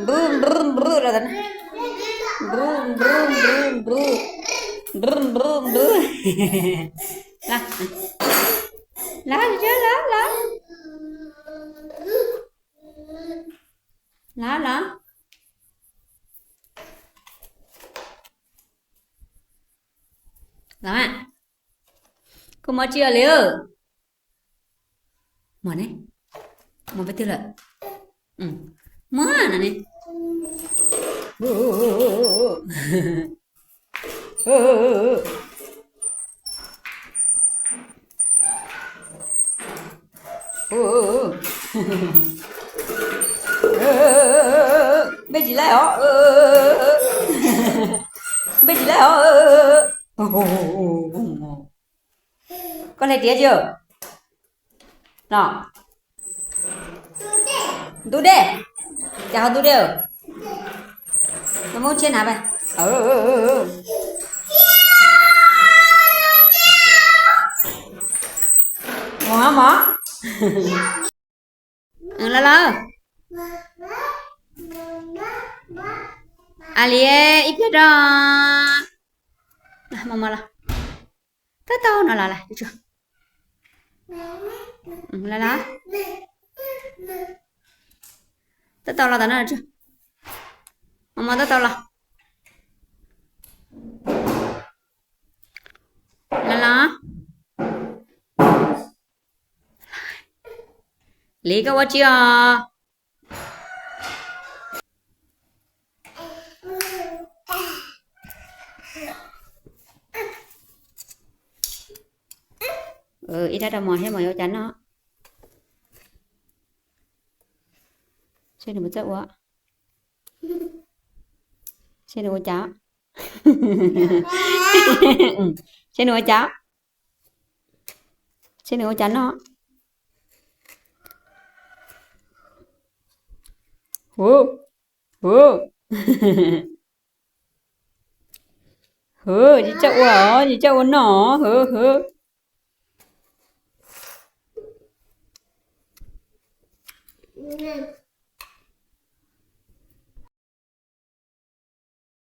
Brum brum brum là thế. Brum brum brum brum. Brum brum brum. Là. Lá gì chứ lá lá. Lá lá. Lá à. Cô mau chia liu. Mau này. Mau betul lah. Mana nih? Bên gì lại hả? Bên gì lại hả? Con thấy tía chưa? Nào. Tu đê. Chào tu đê. Nó muốn trên hả bạn? Mỏ mỏ. La la. Alie ipira. Mama lah. Tahu no lah cucu. La. Tahu lah tanah cucu. Mama tahu lah. La. Lý cái gì à? Ít ra mồi hay mồi chắn nó. Xem được một chút quá. Xem được một cháu. Xem được một cháu. Xem được một chắn nó. Hú. Hú. Hú, chị chậu hả? Chị chậu nó. Hú hú.